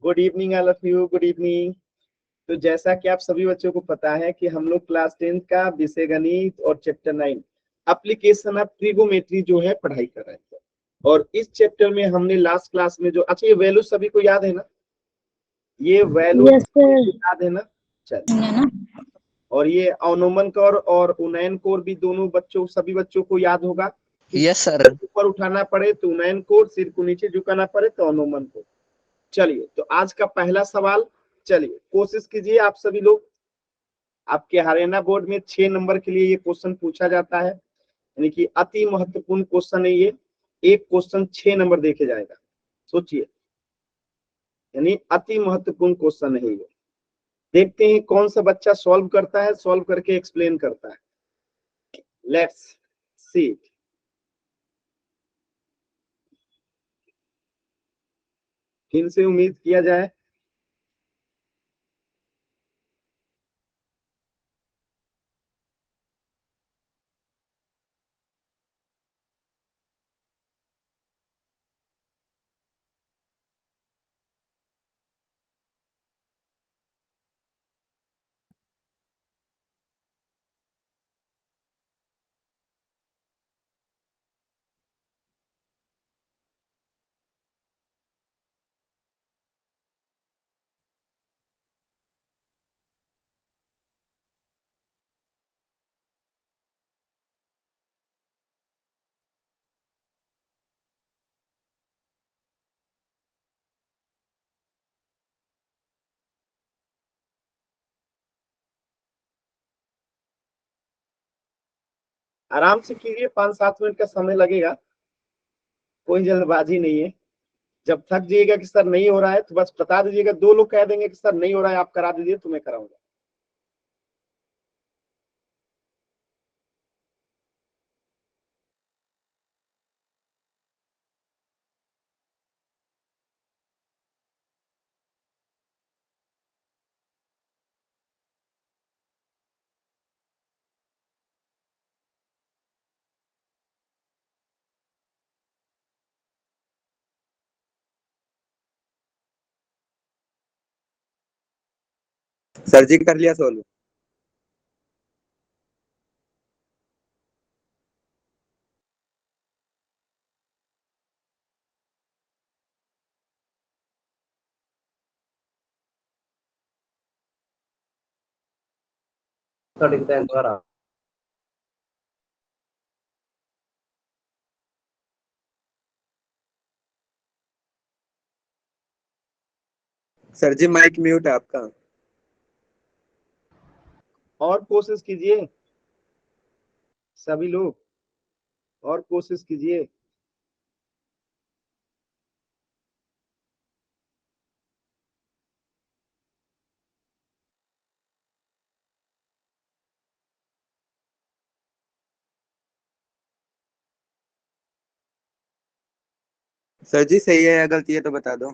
Good evening all of you, good evening. तो जैसा कि आप सभी बच्चों को पता है कि हम लोग क्लास 10 का विषय गणित और चैप्टर 9 एप्लीकेशन ऑफ ट्रिगोमेट्री जो है पढ़ाई कर रहे थे। और इस चैप्टर में हमने लास्ट क्लास में जो अच्छा ये वैल्यू सभी को याद है ना, ये वैल्यू याद है ना? चलिए, और ये अवनोमन कौर और उन्नयन कौर भी दोनों बच्चों सभी बच्चों को याद होगा। Yes sir. ऊपर उठाना पड़े तो उन्नयन कौर, सिर को नीचे झुकाना पड़े तो अवनोमन कौर। चलिए, तो आज का पहला सवाल, चलिए कोशिश कीजिए आप सभी लोग। आपके हरियाणा बोर्ड में 6 नंबर के लिए ये क्वेश्चन पूछा जाता है, यानी कि अति महत्वपूर्ण क्वेश्चन है ये। एक क्वेश्चन 6 नंबर देखे जाएगा, सोचिए, यानी अति महत्वपूर्ण क्वेश्चन है ये। देखते हैं कौन सा बच्चा सॉल्व करता है, सॉल्व करके एक्सप्लेन करता है। Let's see. फिर से उम्मीद किया जाए। आराम से कीजिए, 5-7 मिनट का समय लगेगा, कोई जल्दबाजी नहीं है। जब थक जाइएगा कि सर नहीं हो रहा है तो बस बता दीजिएगा। 2 लोग कह देंगे कि सर नहीं हो रहा है, आप करा दीजिए तो मैं कराऊंगा। सर जी कर लिया सोल्व। सर जी माइक म्यूट है आपका। और कोशिश कीजिए सभी लोग, और कोशिश कीजिए। सर जी सही है या गलती है तो बता दो।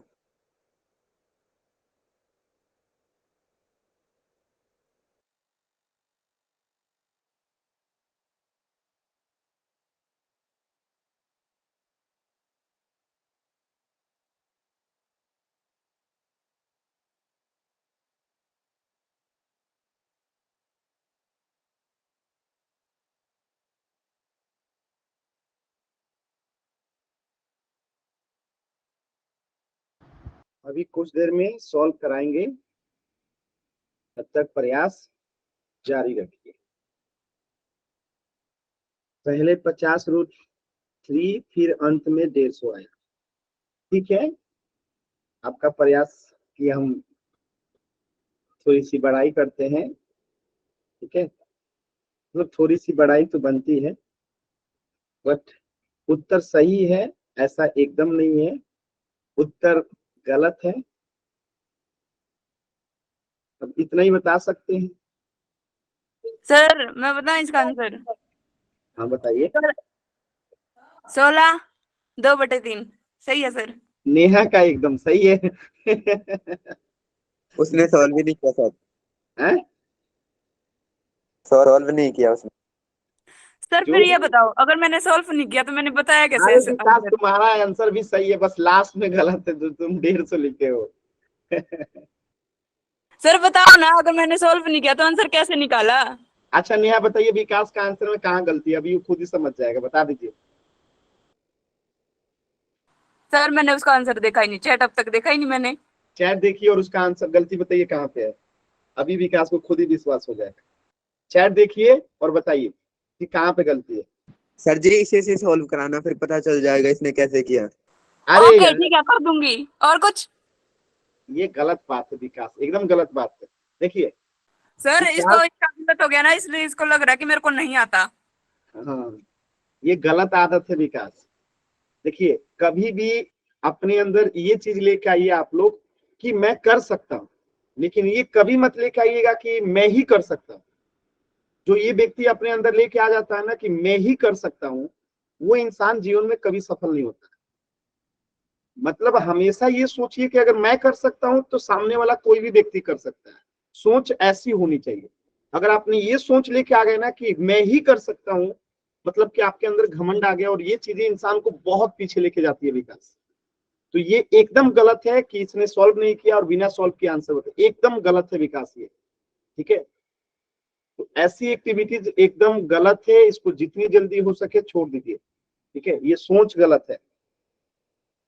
अभी कुछ देर में सॉल्व कराएंगे, तब तक प्रयास जारी रखिए। पहले 50√3, फिर अंत में 150 आया। ठीक है, आपका प्रयास की हम थोड़ी सी बढ़ाई करते हैं। ठीक है, तो थोड़ी सी बढ़ाई तो बनती है, बट उत्तर सही है ऐसा एकदम नहीं है, उत्तर गलत है। अब इतना ही बता सकते हैं। सर मैं बताऊं इसका आंसर? हाँ बताइए। 16/2/3 सही है सर। नेहा का एकदम सही है। उसने सॉल्व भी नहीं किया सर। हैं? सॉल्व नहीं किया उसने। सर जो फिर ये बताओ, अगर मैंने सॉल्व नहीं किया तो मैंने बताया कैसे अरे विकास, आंसर? तुम्हारा आंसर भी सही है, बस लास्ट में गलत है जो तुम 150 लिखे हो। सर बताओ ना, अगर मैंने सॉल्व नहीं किया तो आंसर कैसे निकाला? अच्छा नेहा बताइए, विकास का आंसर में कहाँ गलती है? अभी वो खुद ही समझ जाएगा, बता दीजिए। सर मैंने उसका आंसर देखा ही नहीं, चैट अब तक देखा ही नहीं मैंने। चैट देखिए और उसका आंसर गलती बताइए कहाँ पे है। अभी विकास को खुद ही विश्वास हो जाएगा। चैट देखिए और बताइए कि कहाँ पे गलती है। सर जी इसे से सॉल्व कराना, फिर पता चल जाएगा इसने कैसे किया। अरे ओके यार, ठीक है, कर दूंगी। और कुछ? ये गलत बात है विकास, एकदम गलत बात है। देखिए सर विकास, इसको इसका गलत हो गया ना, इसलिए इसको लग रहा है कि मेरे को नहीं आता। हाँ, ये गलत आदत है विकास। देखिए कभी भी अपने अंदर ये चीज लेके आइए आप लोग कि मैं कर सकता हूँ, लेकिन ये कभी मत लेके आइएगा कि मैं ही कर सकता हूँ। जो ये व्यक्ति अपने अंदर लेके आ जाता है ना कि मैं ही कर सकता हूँ, वो इंसान जीवन में कभी सफल नहीं होता। मतलब हमेशा ये सोचिए कि अगर मैं कर सकता हूं तो सामने वाला कोई भी व्यक्ति कर सकता है। सोच ऐसी होनी चाहिए। अगर आपने ये सोच लेके आ गए ना कि मैं ही कर सकता हूं, मतलब कि आपके अंदर घमंड आ गया, और ये चीजें इंसान को बहुत पीछे लेके जाती है विकास। तो ये एकदम गलत है कि इसने सॉल्व नहीं किया और बिना सॉल्व किया आंसर बता, एकदम गलत है विकास ये। ठीक है, तो ऐसी एक्टिविटीज एकदम गलत है, इसको जितनी जल्दी हो सके छोड़ दीजिए। ठीक है, ये सोच गलत है।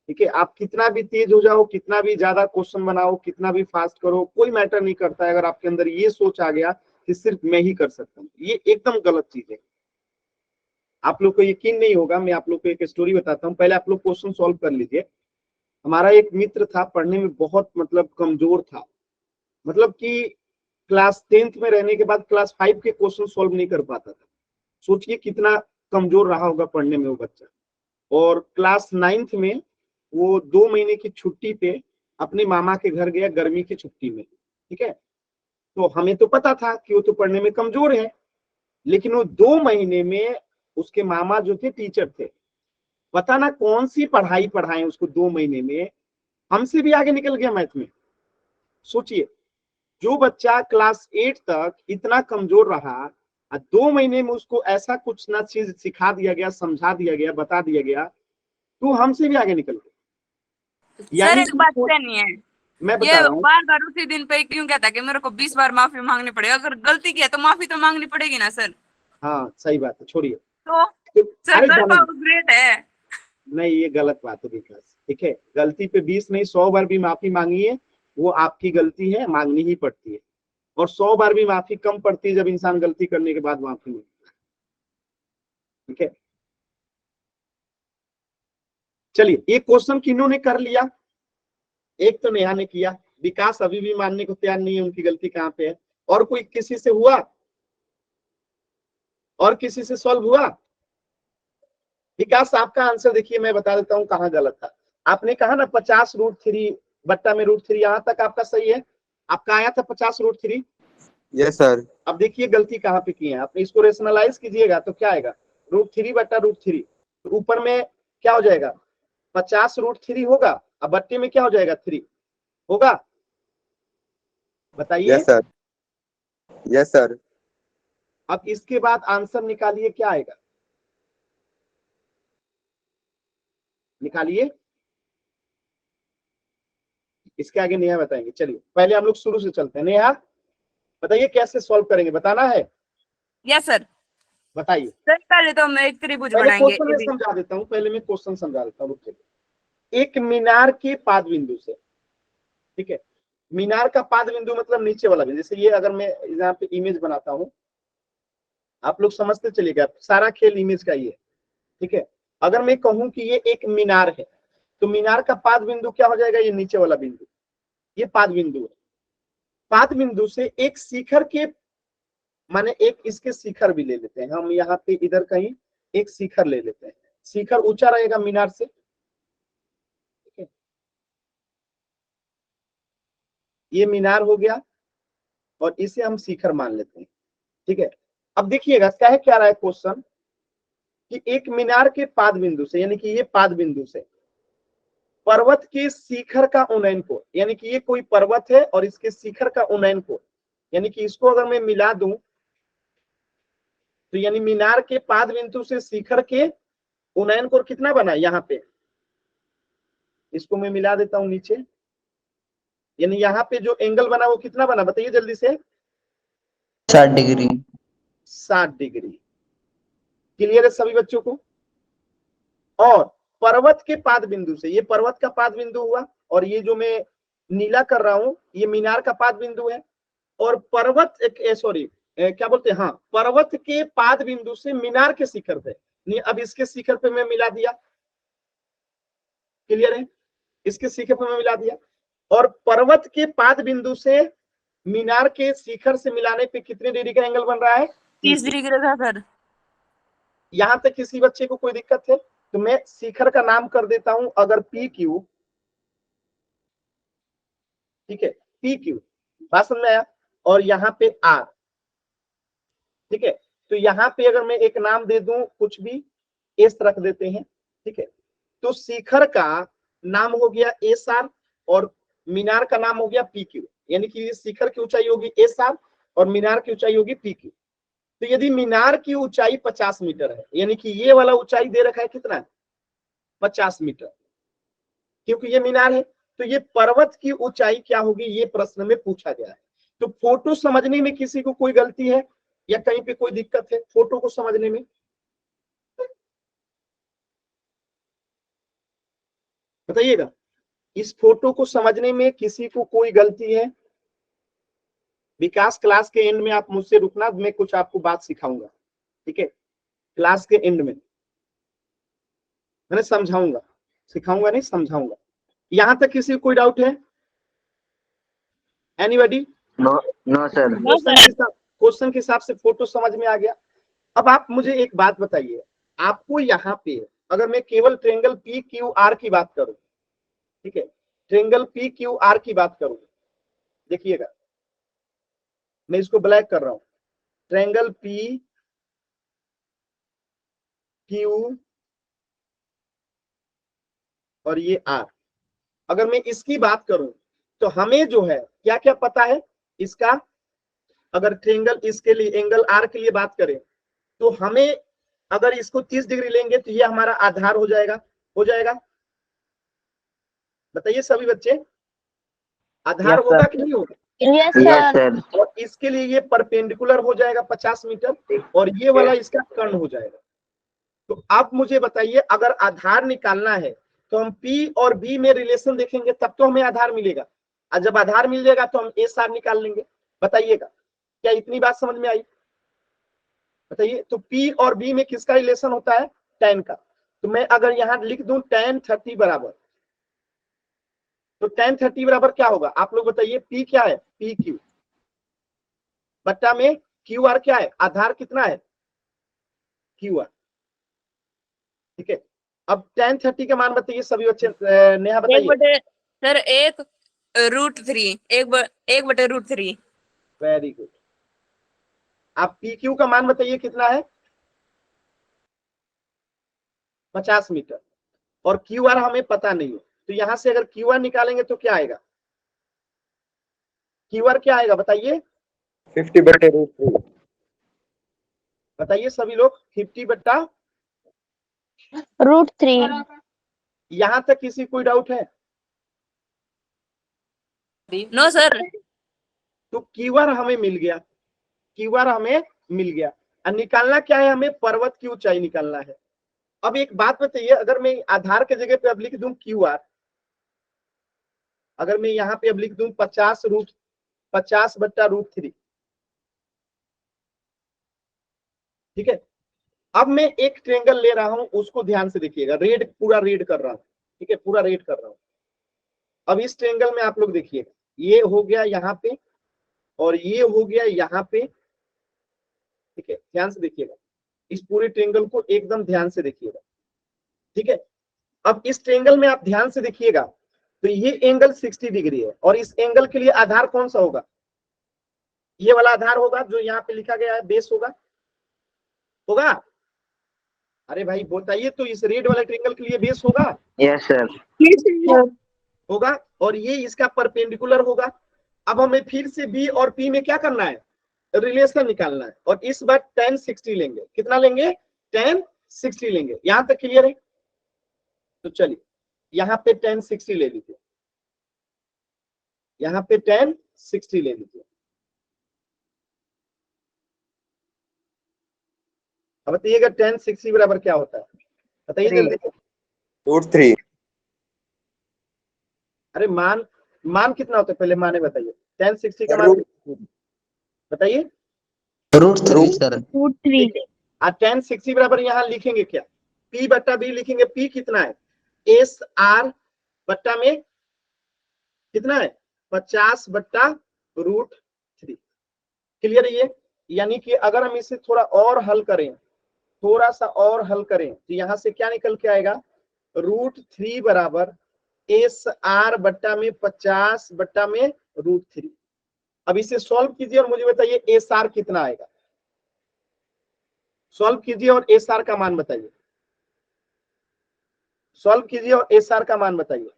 ठीक है, आप कितना भी तेज हो जाओ, कितना भी ज्यादा क्वेश्चन बनाओ, कितना भी फास्ट करो, कोई मैटर नहीं करता है अगर आपके अंदर ये सोच आ गया कि सिर्फ मैं ही कर सकता हूँ। ये एकदम गलत चीज है। आप लोग को यकीन नहीं होगा, मैं आप लोग को एक स्टोरी बताता हूँ, पहले आप लोग क्वेश्चन सॉल्व कर लीजिए। हमारा एक मित्र था, पढ़ने में बहुत मतलब कमजोर था। मतलब कि क्लास 10th में रहने के बाद क्लास 5 के क्वेश्चन सॉल्व नहीं कर पाता था। सोचिए कितना कमजोर रहा होगा पढ़ने में वो बच्चा। और क्लास 9th में वो 2 महीने की छुट्टी पे अपने मामा के घर गया, गर्मी की छुट्टी में। ठीक है, तो हमें तो पता था कि वो तो पढ़ने में कमजोर है, लेकिन वो 2 महीने में उसके मामा जो थे टीचर थे, पता ना कौन सी पढ़ाई पढ़ाए उसको 2 महीने में, हमसे भी आगे निकल गया मैथ में। सोचिए, जो बच्चा क्लास 8 तक इतना कमजोर रहा, 2 महीने में उसको ऐसा कुछ ना चीज सिखा दिया गया, समझा दिया गया, बता दिया गया, तो हमसे भी आगे निकल गया। सर यानी एक बात कहनी है, मैं ये बता रहा हूँ। बार बार उसी दिन पे क्यों कहता है कि मेरे को 20 बार माफी मांगनी पड़ेगी? अगर गलती की है तो माफी तो मांगनी पड़ेगी ना सर। हाँ सही बात है, छोड़िए। तो तो सर अरे गर्ल जाने दो। पावर ग्रेट है। नहीं, ये गलत बात है विकास। ठीक है, गलती पे 20 नहीं 100 बार भी माफी मांगिए, वो आपकी गलती है, मांगनी ही पड़ती है। और 100 बार भी माफी कम पड़ती है जब इंसान गलती करने के बाद माफी मांगता है। ठीक है, चलिए एक क्वेश्चन किन्होंने कर लिया? एक तो नेहा ने किया। विकास अभी भी मानने को तैयार नहीं है उनकी गलती कहाँ पे है। और कोई किसी से हुआ? और किसी से सॉल्व हुआ? विकास आपका आंसर देखिए, मैं बता देता हूँ कहाँ गलत था। आपने कहा ना 50√3 बट्टा में √3, यहां तक आपका सही है। आपका आया था 50√3। Yes sir. अब देखिए गलती कहाँ पे की है आपने, इसको रेशनलाइज कीजिएगा तो क्या आएगा, √3 बट्टा √3। तो ऊपर में क्या हो जाएगा, 50√3 होगा, अब बट्टे में क्या हो जाएगा, 3 होगा। बताइए। Yes sir. Yes sir. अब इसके बाद आंसर निकालिए, क्या आएगा, निकालिए। इसके आगे नेहा बताएंगे। चलिए पहले हम लोग शुरू से चलते हैं। नेहा बताइए कैसे सॉल्व करेंगे, बताना है, यस सर। बताइए। सर पहले तो हम एक त्रिभुज पहले बनाएंगे क्वेश्चन में AB। समझा देता हूँ, पहले मैं क्वेश्चन समझा देता हूँ, रुकिए। एक मीनार के पाद बिंदु से, ठीक है, मीनार का पाद बिंदु मतलब नीचे वाला बिंदु। जैसे ये अगर मैं यहाँ पे इमेज बनाता हूँ, आप लोग समझते चलिएगा, सारा खेल इमेज का ही है। ठीक है, अगर मैं कहूं कि ये एक मीनार है, तो मीनार का पाद बिंदु क्या हो जाएगा, ये नीचे वाला बिंदु, ये पाद बिंदु है। पाद बिंदु से एक शिखर के, माने एक इसके शिखर भी ले लेते हैं हम, यहाँ पे इधर कहीं एक शिखर ले लेते हैं, शिखर ऊंचा रहेगा मीनार से। ठीक है, ये मीनार हो गया और इसे हम शिखर मान लेते हैं। ठीक है, अब देखिएगा क्या है, क्या रहा है क्वेश्चन, कि एक मीनार के पाद बिंदु से, यानी कि ये पाद बिंदु से पर्वत के शिखर का उन्नयन कोण, यानी कि ये कोई पर्वत है और इसके शिखर का उन्नयन कोण, यानी कि इसको अगर मैं मिला दूं तो यानी मीनार के पाद बिंदु से शिखर के उन्नयन कोण कितना बना यहाँ पे, इसको मैं मिला देता हूं नीचे। यानी यहाँ पे जो एंगल बना वो कितना बना बताइए जल्दी से, 60 डिग्री। 60 डिग्री। क्लियर है सभी बच्चों को। और पर्वत के पाद बिंदु से, ये पर्वत का पाद बिंदु हुआ, और ये जो मैं नीला कर रहा हूं ये मीनार का पाद बिंदु है। और पर्वत सॉरी क्या बोलते हैं, हाँ, पर्वत के पाद बिंदु से मीनार के शिखर पे, अब इसके शिखर पे मैं मिला दिया। क्लियर है, इसके शिखर पे मैं मिला दिया। और पर्वत के पाद बिंदु से मीनार के शिखर से मिलाने पे कितने डिग्री का एंगल बन रहा है, 30 डिग्री का सर। यहां तक किसी बच्चे को कोई दिक्कत है तो मैं शिखर का नाम कर देता हूं अगर पी क्यू, ठीक है, पी क्यू, बात समझ में आया। और यहाँ पे आर, ठीक है, तो यहाँ पे अगर मैं एक नाम दे दूं कुछ भी, एस रख देते हैं, ठीक है, तो शिखर का नाम हो गया एस आर और मीनार का नाम हो गया पी क्यू, यानी कि शिखर की ऊंचाई होगी एस आर और मीनार की ऊंचाई होगी पी क्यू। तो यदि मीनार की ऊंचाई 50 मीटर है, यानी कि ये वाला ऊंचाई दे रखा है कितना, 50 मीटर, क्योंकि ये मीनार है, तो ये पर्वत की ऊंचाई क्या होगी ये प्रश्न में पूछा गया है। तो फोटो समझने में किसी को कोई गलती है या कहीं पे कोई दिक्कत है फोटो को समझने में, बताइएगा। इस फोटो को समझने में किसी को कोई गलती है? विकास क्लास के एंड में आप मुझसे रुकना, मैं कुछ आपको बात सिखाऊंगा, ठीक है, क्लास के एंड में मैंने समझाऊंगा, सिखाऊंगा नहीं समझाऊंगा। यहां तक किसी को कोई डाउट है? Anybody? No no sir. Question के हिसाब से फोटो समझ में आ गया। अब आप मुझे एक बात बताइए, आपको यहाँ पे अगर मैं केवल ट्रेंगल पी क्यू आर की बात करूं, ठीक है, ट्रेंगल पी क्यू आर की बात करूं, देखिएगा मैं इसको ब्लैक कर रहा हूं, ट्रेंगल पी क्यू और ये आर, अगर मैं इसकी बात करूं तो हमें जो है क्या क्या पता है इसका, अगर ट्रेंगल इसके लिए एंगल आर के लिए बात करें तो हमें अगर इसको 30 डिग्री लेंगे तो ये हमारा आधार हो जाएगा, हो जाएगा, बताइए सभी बच्चे, आधार होगा कि नहीं होगा? Yes sir. और इसके लिए ये परपेंडिकुलर हो जाएगा 50 मीटर और ये वाला इसका कर्ण हो जाएगा। तो आप मुझे बताइए अगर आधार निकालना है तो हम P और B में रिलेशन देखेंगे तब तो हमें आधार मिलेगा, और जब आधार मिल जाएगा तो हम एस आर निकाल लेंगे। बताइएगा क्या इतनी बात समझ में आई? बताइए, तो P और B में किसका रिलेशन होता है, tan का। तो मैं अगर यहां लिख दूं tan 30 बराबर, तो tan 30 बराबर क्या होगा आप लोग बताइए, P क्या है, पी क्यू बट्टा में क्यू आर क्या है, आधार कितना है क्यू आर, ठीक है। अब tan 30 का मान बताइए सभी बच्चे, नेहा एक बताइए। बटे सर एक √3, एक बटे √3। Very good. आप पी क्यू का मान बताइए कितना है, 50 मीटर, और क्यू आर हमें पता नहीं है, तो यहां से अगर क्यू आर निकालेंगे तो क्या आएगा, क्यू आर क्या आएगा बताइए, 50 बटे √3। बताइए सभी लोग, 50 बट्टा √3। यहां तक किसी कोई डाउट है? No sir. तो क्यू आर हमें मिल गया, क्यू आर हमें मिल गया, और निकालना क्या है, हमें पर्वत की ऊंचाई निकालना है। अब एक बात बताइए, अगर मैं आधार के जगह पे अब लिख दूं क्यू आर, अगर मैं यहाँ पे अब लिख दूं 50 बट्टा √3, ठीक है। अब मैं एक ट्रेंगल ले रहा हूं, उसको ध्यान से देखिएगा, रेड पूरा रेड कर रहा हूं, ठीक है, पूरा रेड कर रहा हूं। अब इस ट्रेंगल में आप लोग देखिएगा, ये हो गया यहाँ पे और ये हो गया यहाँ पे, ठीक है, ध्यान से देखिएगा, इस पूरे ट्रेंगल को एकदम ध्यान से देखिएगा, ठीक है। अब इस ट्रेंगल में आप ध्यान से देखिएगा, तो ये एंगल 60 डिग्री है और इस एंगल के लिए आधार कौन सा होगा, ये वाला आधार होगा जो यहाँ पे लिखा गया है, बेस होगा, होगा। अरे भाई बताइए, तो इस रेड वाले ट्रेंगल के लिए बेस होगा, यस सर। होगा, और ये इसका परपेंडिकुलर होगा। अब हमें फिर से बी और पी में क्या करना है, रिलेशन निकालना है, और इस बार tan 60 लेंगे, कितना लेंगे, tan 60 लेंगे। यहां तक क्लियर है? तो चलिए यहाँ पे tan 60 ले लीजिए, यहाँ पे tan 60 ले लीजिए। अब बताइएगा tan 60 बराबर क्या होता है, बताइए जल्दी से। √3। अरे मान कितना होता है पहले माने बताइए, tan 60 का मान बताइए। √3 सर। ठीक है, tan 60 बराबर यहाँ लिखेंगे क्या, P बट्टा B लिखेंगे। P कितना है, SR बट्टा में कितना है 50 बट्टा √3। क्लियर है ये, यानी कि अगर हम इसे थोड़ा और हल करें, थोड़ा सा और हल करें, तो यहां से क्या निकल के आएगा, √3 बराबर SR बट्टा में 50 बट्टा में √3। अब इसे सॉल्व कीजिए और मुझे बताइए SR कितना आएगा, सॉल्व कीजिए और SR का मान बताइए, सॉल्व कीजिए और SR का मान बताइए।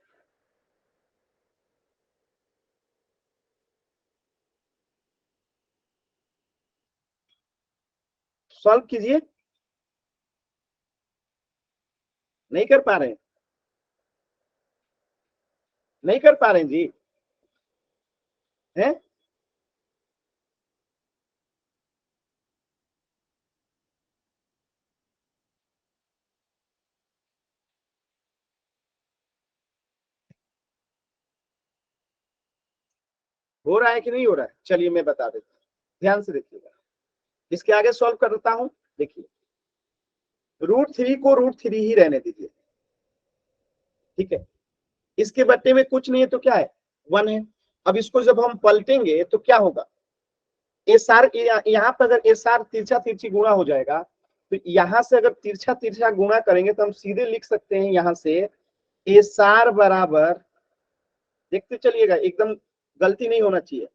सॉल्व कीजिए, नहीं कर पा रहे हैं, नहीं कर पा रहे हैं जी, हैं? हो रहा है कि नहीं हो रहा है, चलिए मैं बता देता हूँ, ध्यान से देखिएगा, इसके आगे सॉल्व करता हूं। देखिए √3 को √3 ही रहने दीजिए, ठीक है, इसके बट्टे में कुछ नहीं है तो क्या है 1 है। अब इसको जब हम पलटेंगे तो क्या होगा, SR यहाँ पर अगर SR तिरछा तिरछी गुणा हो जाएगा, तो यहां से अगर तिरछा तिरछा गुणा करेंगे तो हम सीधे लिख सकते हैं यहां से SR बराबर, देखते चलिएगा एकदम गलती नहीं होना चाहिए,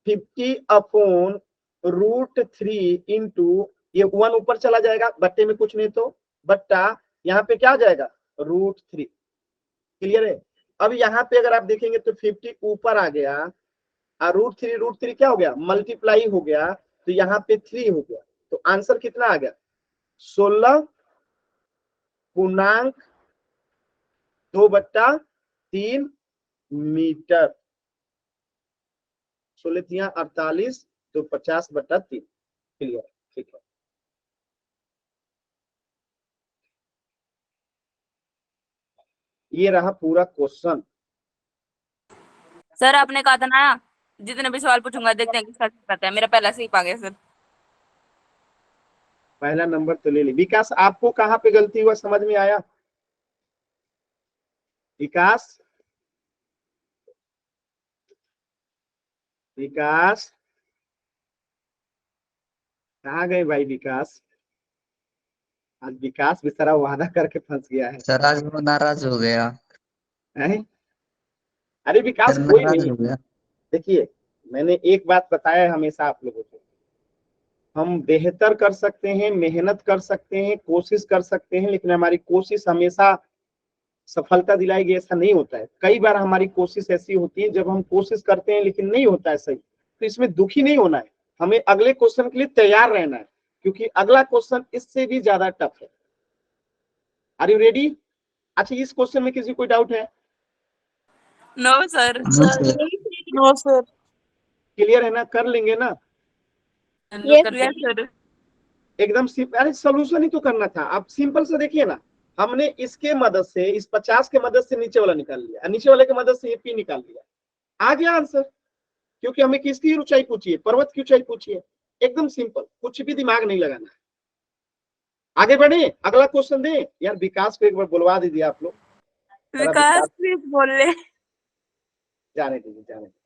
50/√3 इंटू ये 1 ऊपर चला जाएगा, बट्टे में कुछ नहीं तो बट्टा यहाँ पे क्या आ जाएगा √3। क्लियर है। अब यहाँ पे अगर आप देखेंगे तो 50 ऊपर आ गया और √3 क्या हो गया मल्टीप्लाई हो गया, तो यहाँ पे 3 हो गया, तो आंसर कितना आ गया 16.2/3 मीटर। 16 48 तो 50/3। क्लियर, ठीक है। ये रहा पूरा क्वेश्चन। सर आपने कहा था ना जितने भी सवाल पूछूंगा देखते हैं किसका सही पता है, मेरा पहला सही पा गया सर। पहला नंबर तो ले ली। विकास आपको कहाँ पे गलती हुआ समझ में आया, विकास विकास कहाँ गए भाई विकास, आज विकास बेचारा वादा करके फंस गया है, सर आज वो नाराज हो गया। हैं? अरे विकास सर कोई नाराज नहीं, हो गया। देखिए मैंने एक बात बताया है हमेशा आप लोगों को, हम बेहतर कर सकते हैं, मेहनत कर सकते हैं, कोशिश कर सकते हैं, लेकिन हमारी कोशिश हमेशा सफलता दिलाएगी ऐसा नहीं होता है। कई बार हमारी कोशिश ऐसी होती है जब हम कोशिश करते हैं लेकिन नहीं होता है सही, तो इसमें दुखी नहीं होना है, हमें अगले क्वेश्चन के लिए तैयार रहना है, क्योंकि अगला क्वेश्चन इससे भी ज्यादा टफ है। Are you ready? अच्छा इस क्वेश्चन में किसी कोई डाउट है? No sir. No sir. Clear है ना, कर लेंगे ना यस सर। एकदम सिंपल। अरे सोल्यूशन ही तो करना था, आप सिंपल से देखिए ना, हमने इसके मदद से इस 50 के मदद से नीचे वाला निकाल लिया, नीचे वाले के मदद से ये P निकाल लिया, आ गया आंसर। क्योंकि हमें किसकी ऊंचाई पूछी है, पर्वत की ऊंचाई पूछी है, एकदम सिंपल, कुछ भी दिमाग नहीं लगाना है। आगे बढ़े, अगला क्वेश्चन दे यार, विकास को एक बार बुलवा दीजिए आप लोग। विकास प्लीज बोल ले। जाने दीजिए, जाने दीजिए।